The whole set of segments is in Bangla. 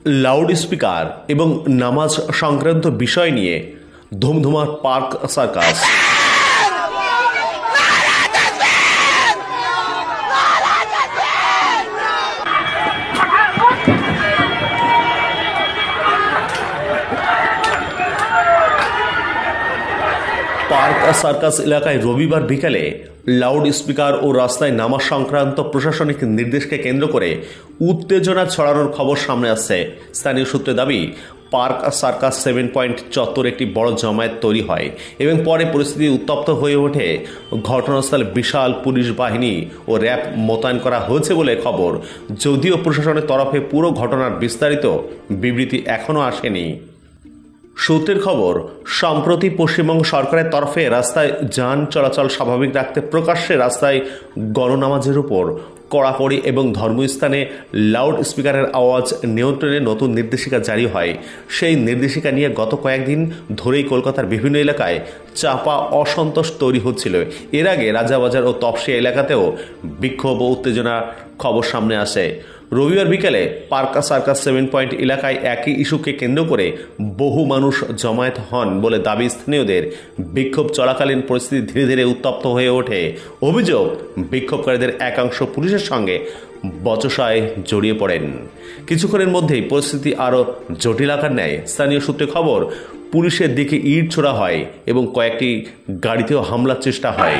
লাউড স্পিকার এবং নামাজ সংক্রান্ত বিষয় নিয়ে ধুমধুমার পার্ক সার্কাস। পার্ক সার্কাস এলাকায় রবিবার বিকালে লাউড স্পিকার ও রাস্তায় নামাজ সংক্রান্ত প্রশাসনিক নির্দেশকে কেন্দ্র করে উত্তেজনা ছড়ানোর খবর সামনে আসছে। স্থানীয় সূত্রে দাবি, পার্ক সার্কাস 7 পয়েন্ট চত্বর একটি বড় জমায়েত তৈরি হয় এবং পরে পরিস্থিতি উত্তপ্ত হয়ে ওঠে। ঘটনাস্থলে বিশাল পুলিশ বাহিনী ও র্যাব মোতায়েন করা হয়েছে বলে খবর, যদিও প্রশাসনের তরফে পুরো ঘটনার বিস্তারিত বিবৃতি এখনও আসেনি। সূত্রের খবর, সম্প্রতি পশ্চিমবঙ্গ সরকারের তরফে রাস্তায় যান চলাচল স্বাভাবিক রাখতে প্রকাশ্যে রাস্তায় গণনামাজের উপর কড়াকড়ি এবং ধর্মস্থানে লাউড স্পিকারের আওয়াজ নিয়ন্ত্রণে নতুন নির্দেশিকা জারি হয়। সেই নির্দেশিকা নিয়ে গত কয়েকদিন ধরেই কলকাতার বিভিন্ন এলাকায় চাপা অসন্তোষ তৈরি হচ্ছিল। এর আগে রাজাবাজার ও তপসিয়া এলাকাতেও বিক্ষোভ ও উত্তেজনার খবর সামনে আসে। রবিবার বিকেলে পার্ক সার্কাস 7 পয়েন্ট এলাকায় একই ইস্যুকে কেন্দ্র করে বহু মানুষ জমায়েত হন বলে দাবি স্থানীয়দের। বিক্ষোভ চলাকালীন পরিস্থিতি ধীরে ধীরে উত্তপ্ত হয়ে ওঠে। অভিযোগ, বিক্ষোভকারীদের একাংশ পুলিশের সঙ্গে বচসায় জড়িয়ে পড়েন। কিছুক্ষণের মধ্যেই পরিস্থিতি আরও জটিল আকার নেয়। স্থানীয় সূত্রে খবর, পুলিশের দিকে ইট ছোড়া হয় এবং কয়েকটি গাড়িতেও হামলার চেষ্টা হয়।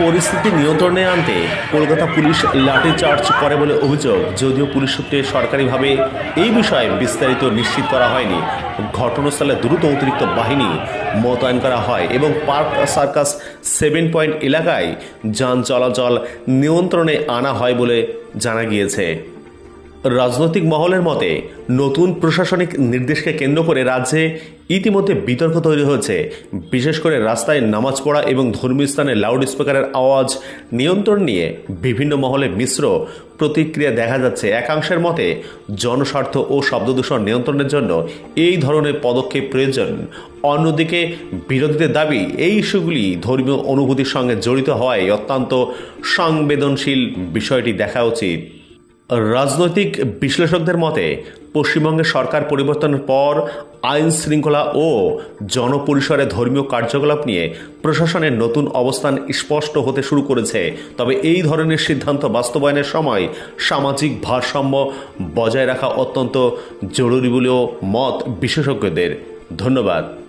পরিস্থিতি নিয়ন্ত্রণে আনতে কলকাতা পুলিশ লাঠিচার্জ করে বলে অভিযোগ, যদিও পুলিশ সূত্রে সরকারিভাবে এই বিষয়ে বিস্তারিত নিশ্চিত করা হয়নি। ঘটনাস্থলে দ্রুত অতিরিক্ত বাহিনী মোতায়েন করা হয় এবং পার্ক সার্কাস 7 পয়েন্ট এলাকায় যান চলাচল নিয়ন্ত্রণে আনা হয় বলে জানা গিয়েছে। রাজনৈতিক মহলের মতে, নতুন প্রশাসনিক নির্দেশকে কেন্দ্র করে রাজ্যে ইতিমধ্যে বিতর্ক তৈরি হয়েছে। বিশেষ করে রাস্তায় নামাজ পড়া এবং ধর্মীয় স্থানে লাউড স্পিকারের আওয়াজ নিয়ন্ত্রণ নিয়ে বিভিন্ন মহলে মিশ্র প্রতিক্রিয়া দেখা যাচ্ছে। একাংশের মতে, জনস্বার্থ ও শব্দদূষণ নিয়ন্ত্রণের জন্য এই ধরনের পদক্ষেপ প্রয়োজন। অন্যদিকে বিরোধীদের দাবি, এই ইস্যুগুলি ধর্মীয় অনুভূতির সঙ্গে জড়িত হওয়ায় অত্যন্ত সংবেদনশীল বিষয়টি দেখা উচিত। রাজনৈতিক বিশ্লেষকদের মতে, পশ্চিমবঙ্গের সরকার পরিবর্তনের পর আইন শৃঙ্খলা ও জনপরিসরে ধর্মীয় কার্যকলাপ নিয়ে প্রশাসনের নতুন অবস্থান স্পষ্ট হতে শুরু করেছে। তবে এই ধরনের সিদ্ধান্ত বাস্তবায়নের সময় সামাজিক ভারসাম্য বজায় রাখা অত্যন্ত জরুরি বলেও মত বিশেষজ্ঞদের। ধন্যবাদ।